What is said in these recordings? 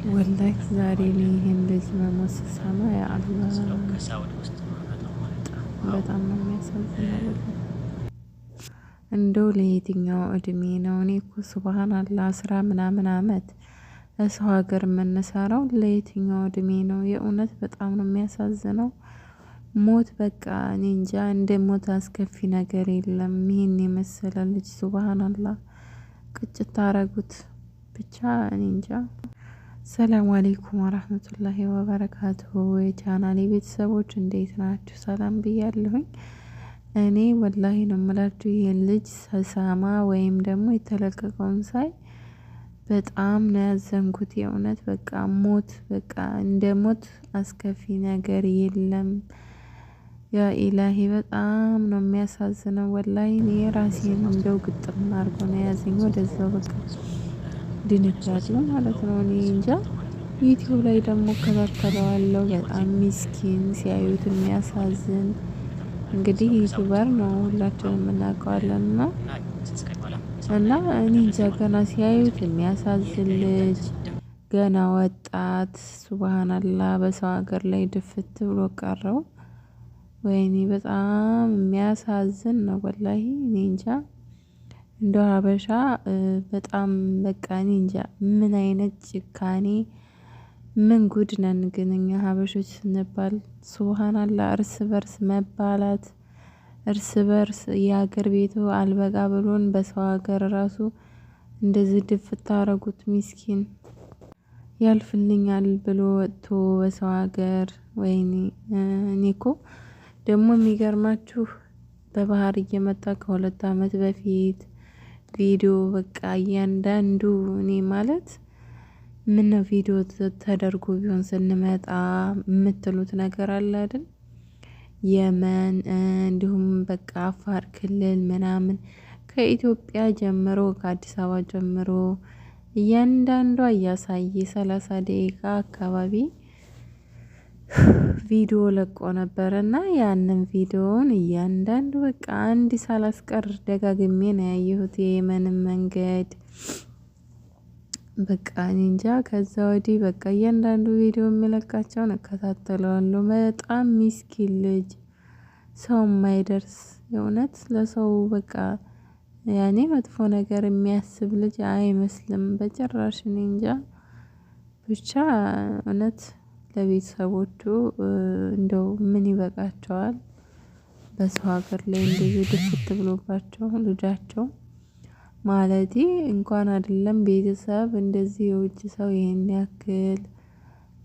ወላሂ ዛሬ ላይ ይሄን ልጅ መሞት ስሰማ ያ አላህ በጣም ነው የሚያሳዝነው። ወላሂ እንደው ለየትኛው እድሜ ነው? እኔ እኮ ሱብሃንአላህ 10 ምናምን አመት ለሰው ሀገር የምንሰራው ለየትኛው እድሜ ነው? የእውነት በጣም ነው የሚያሳዝነው። ሞት በቃ እኔ እንጃ እንደ ሞት አስከፊ ነገር የለም። ይሄን የመሰለ ልጅ ሱብሃንአላህ ቅጭት አረጉት። ብቻ እኔ እንጃ። ሰላም አለይኩም ወራህመቱላሂ ወበረካቱሁ የቻናሌ ቤተሰቦች እንዴት ናችሁ? ሰላም ብያለሁኝ። እኔ ወላሂ ነው የምላችሁ ይሄን ልጅ ስሰማ ወይም ደግሞ የተለቀቀውን ሳይ በጣም ነው ያዘንኩት። የእውነት በቃ ሞት በቃ እንደ ሞት አስከፊ ነገር የለም። ያ ኢላሂ በጣም ነው የሚያሳዝነው። ወላሂ እኔ ራሴን እንደው ግጥም አድርጎ ነው ያዘኝ። ወደዛው በቃ ድንጋጤው ማለት ነው። እኔ እንጃ። ዩቲዩብ ላይ ደግሞ እከታተለዋለሁ። በጣም ሚስኪን ሲያዩት የሚያሳዝን እንግዲህ ዩቲዩበር ነው ሁላችንም እናውቀዋለን። እና እኔ እንጃ ገና ሲያዩት የሚያሳዝን ልጅ ገና ወጣት ሱብሃንአላህ በሰው ሀገር ላይ ድፍት ብሎ ቀረው። ወይኔ በጣም የሚያሳዝን ነው ወላሂ እኔ እንጃ። እንደ ሀበሻ በጣም በቃ እኔ እንጃ ምን አይነት ጭካኔ ምን ጉድ ነን ግን እኛ ሀበሾች ስንባል ሱብሃንአላህ እርስ በርስ መባላት እርስ በርስ የሀገር ቤቱ አልበቃ ብሎን በሰው ሀገር ራሱ እንደዚህ ድፍት አረጉት። ሚስኪን ያልፍልኛል ብሎ ወጥቶ በሰው ሀገር ወይኔ እኔ እኮ ደግሞ የሚገርማችሁ በባህር እየመጣ ከ2 አመት በፊት ቪዲዮ በቃ እያንዳንዱ እኔ ማለት ምነው ቪዲዮ ተደርጎ ቢሆን ስንመጣ የምትሉት ነገር አለ አይደል? የመን እንዲሁም በቃ አፋር ክልል ምናምን ከኢትዮጵያ ጀምሮ ከአዲስ አበባ ጀምሮ እያንዳንዷ እያሳየ 30 ደቂቃ አካባቢ ቪዲዮ ለቆ ነበርና ያንን ቪዲዮውን እያንዳንዱ በቃ አንድ ሳላስቀር ደጋግሜ ነው ያየሁት። የየመንን መንገድ በቃ እኔ እንጃ። ከዛ ወዲህ በቃ እያንዳንዱ ቪዲዮ የሚለቃቸውን እከታተለዋለሁ። በጣም ሚስኪን ልጅ ሰው የማይደርስ የእውነት ለሰው በቃ ያኔ መጥፎ ነገር የሚያስብ ልጅ አይመስልም በጭራሽ። እኔ እንጃ ብቻ እውነት ለቤተሰቦቹ እንደው ምን ይበቃቸዋል? በሰው ሀገር ላይ እንደዚህ ድፍት ብሎባቸው ልጃቸው ማለቴ እንኳን አይደለም ቤተሰብ እንደዚህ የውጭ ሰው ይሄን ያክል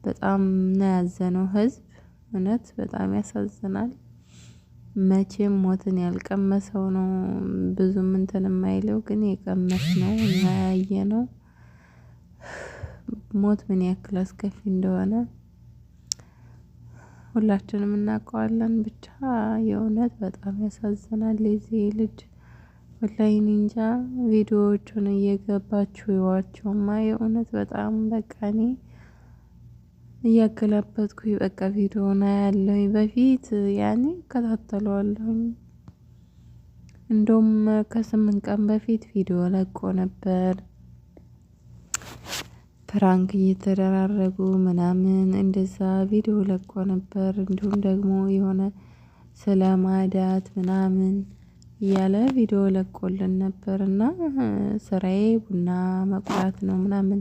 በጣም ነው ያዘነው ህዝብ። እውነት በጣም ያሳዝናል። መቼም ሞትን ያልቀመሰው ነው ብዙም እንትን የማይለው ግን የቀመስነው እና ያየነው ሞት ምን ያክል አስከፊ እንደሆነ ሁላችንም እናውቀዋለን። ብቻ የእውነት በጣም ያሳዝናል የዚህ ልጅ ወላሂ እኔ እንጃ። ቪዲዮዎቹን እየገባችሁ እዩዋቸውማ የእውነት በጣም በቃ እኔ እያገላበጥኩኝ በቃ ቪዲዮውን አያለሁኝ። በፊት ያኔ እከታተለዋለሁኝ። እንደውም ከ8 ቀን በፊት ቪዲዮ ለቆ ነበር። ፕራንክ እየተደራረጉ ምናምን እንደዛ ቪዲዮ ለቆ ነበር። እንዲሁም ደግሞ የሆነ ስለማዳት ምናምን እያለ ቪዲዮ ለቆልን ነበር። እና ስራዬ ቡና መቁላት ነው ምናምን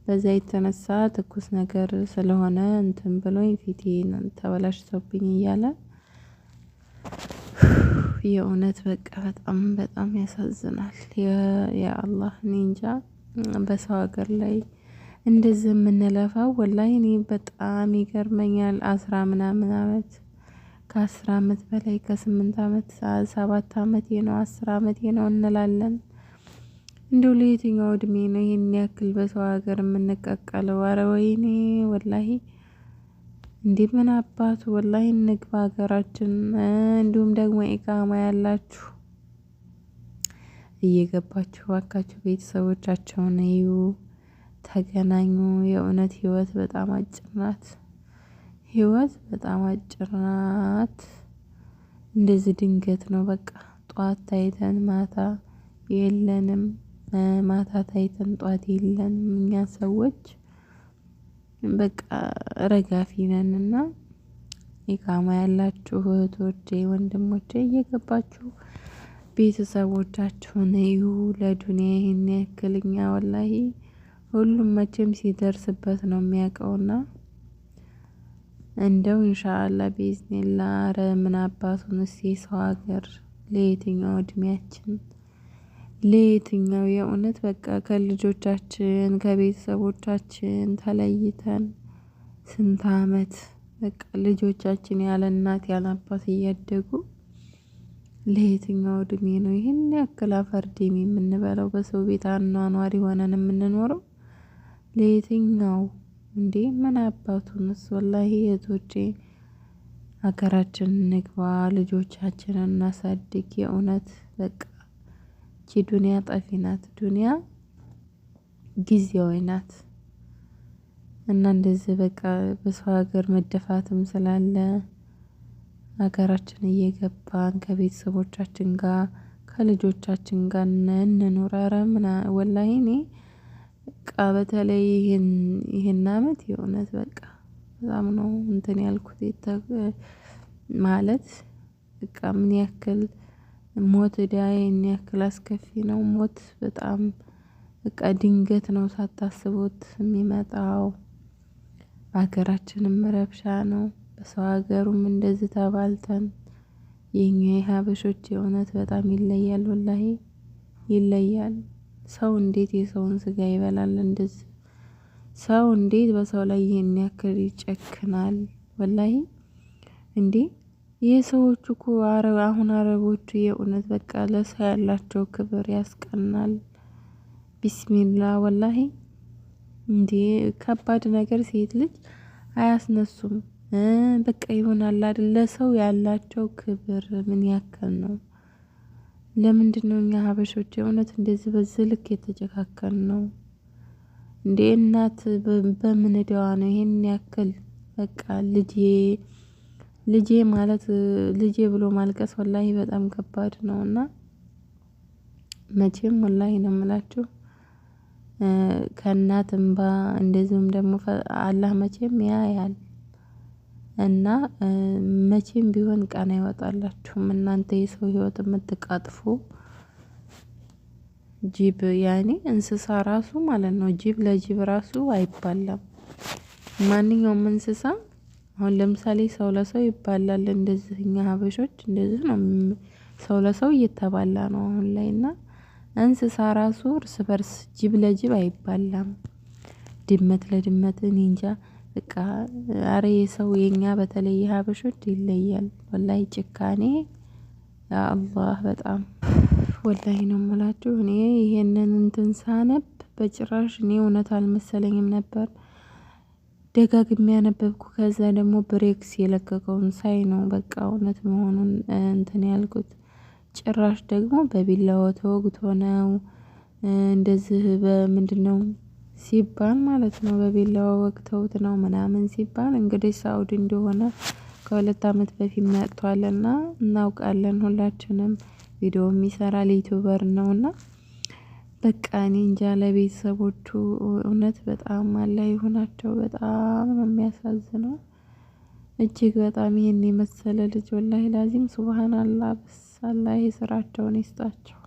በዛ የተነሳ ትኩስ ነገር ስለሆነ እንትን ብሎኝ ፊቴን ተበላሽቶብኝ እያለ የእውነት በቃ በጣም በጣም ያሳዝናል። የአላህ እኔ እንጃ በሰው ሀገር ላይ እንደዚህ የምንለፋው ወላሂ እኔ በጣም ይገርመኛል። 10 ምናምን አመት ከ10 አመት በላይ ከ8 አመት 7 አመቴ ነው 10 አመቴ ነው እንላለን። እንደው ለየትኛው እድሜ ነው ይሄን ያክል በሰው ሀገር የምንቀቀለው? ኧረ ወይኔ ወላሂ እንዴ ምን አባቱ ወላሂ እንግባ ሀገራችን። እንዲሁም ደግሞ ኢቃማ ያላችሁ እየገባችሁ እባካችሁ ቤተሰቦቻቸውን እዩ፣ ተገናኙ። የእውነት ህይወት በጣም አጭር ናት። ህይወት በጣም አጭር ናት። እንደዚህ ድንገት ነው በቃ ጧት ታይተን ማታ የለንም፣ ማታ ታይተን ጧት የለንም። እኛ ሰዎች በቃ ረጋፊ ነንና ኢቃማ ያላችሁ እህቶቼ ወንድሞቼ እየገባችሁ ቤተሰቦቻችሁን እዩ። ለዱንያ ይሄን ያክልኛ ወላሂ ሁሉም መቼም ሲደርስበት ነው የሚያውቀውና እንደው ኢንሻአላህ ቢዝኒላህ ኧረ ምን አባቱን የሰው ሀገር ለየትኛው እድሜያችን ለየትኛው የእውነት በቃ ከልጆቻችን ከቤተሰቦቻችን ተለይተን ስንት አመት በቃ ልጆቻችን ያለ እናት ያለ አባት እያደጉ ለየትኛው እድሜ ነው ይሄን ያክል አፈርዴም የምንበላው በሰው ቤት አኗኗሪ ሆነን የምንኖረው? ለየትኛው እንዴ ምን አባቱንስ ወላሂ እህቶቼ ሀገራችን እንግባ፣ ልጆቻችንን እናሳድግ። የእውነት በቃ ይቺ ዱንያ ጠፊ ናት፣ ዱንያ ጊዜያዊ ናት እና እንደዚህ በቃ በሰው ሀገር መደፋትም ስላለ ሀገራችን እየገባን ከቤተሰቦቻችን ጋር ከልጆቻችን ጋር እንኑር። ኧረ ምን ወላሂ እኔ በቃ በተለይ ይሄን አመት የእውነት በቃ በጣም ነው እንትን ያልኩት ማለት በቃ ምን ያክል ሞት ይሄን ያክል አስከፊ ነው። ሞት በጣም በቃ ድንገት ነው ሳታስቡት የሚመጣው። በሀገራችንም ረብሻ ነው፣ በሰው ሀገሩም እንደዚህ ተባልተን የኛ የሀበሾች የእውነት በጣም ይለያል፣ ወላሂ ይለያል። ሰው እንዴት የሰውን ስጋ ይበላል? እንደዚህ ሰው እንዴት በሰው ላይ ይሄን ያክል ይጨክናል? ወላሂ እንዴ የሰዎቹ እኮ አሁን አረቦቹ የእውነት በቃ ለሰው ያላቸው ክብር ያስቀናል። ቢስሚላህ ወላሂ እንዴ ከባድ ነገር ሴት ልጅ አያስነሱም። በቃ ይሆናል አይደል ለሰው ያላቸው ክብር ምን ያክል ነው? ለምንድነው እኛ ሀበሾች የእውነት እንደዚህ በዚህ ልክ የተጨካከን ነው እንዴ? እናት በምን እዳዋ ነው ይሄን ያክል በቃ ልጄ ማለት ልጄ ብሎ ማልቀስ ወላሂ በጣም ከባድ ነውና መቼም ወላሂ ነው የምላችሁ ከእናት እንባ እንደዚሁም ደግሞ አላህ መቼም ያያል እና መቼም ቢሆን ቀን አይወጣላችሁም እናንተ የሰው ህይወት የምትቃጥፉ ጅብ ያኔ እንስሳ ራሱ ማለት ነው። ጅብ ለጅብ ራሱ አይባላም። ማንኛውም እንስሳ አሁን ለምሳሌ ሰው ለሰው ይባላል። እንደዚህ እኛ ሀበሾች እንደዚህ ነው ሰው ለሰው እየተባላ ነው አሁን ላይ እና እንስሳ ራሱ እርስ በርስ ጅብ ለጅብ አይባላም። ድመት ለድመት እኔ እንጃ በቃ አረ የሰው የኛ በተለይ የሀበሾች ይለያል ወላሂ ጭካኔ ያ አላህ በጣም ወላሂ ነው የምላችሁ። እኔ ይሄንን እንትን ሳነብ በጭራሽ እኔ እውነት አልመሰለኝም ነበር። ደጋግሜ ያነበብኩ ከዛ ደግሞ ብሬክስ የለቀቀውን ሳይ ነው በቃ እውነት መሆኑን እንትን ያልኩት። ጭራሽ ደግሞ በቢላዋ ተወግቶ ነው እንደዚህ በምንድነው ሲባል ማለት ነው በቢላዋ ወግተውት ነው ምናምን ሲባል እንግዲህ ሳውዲ እንደሆነ ከ2 አመት በፊት መጥቷልና እናውቃለን ሁላችንም። ቪዲዮ የሚሰራ ዩቲዩበር ነውና በቃ እኔ እንጃ ለቤተሰቦቹ እውነት በጣም አላህ ይሁናቸው። በጣም ነው የሚያሳዝነው እጅግ በጣም ይሄን የመሰለ ልጅ ወላሂ ላዚም ሱብሃንአላህ። በስ አላህ ስራቸውን ይስጣቸው።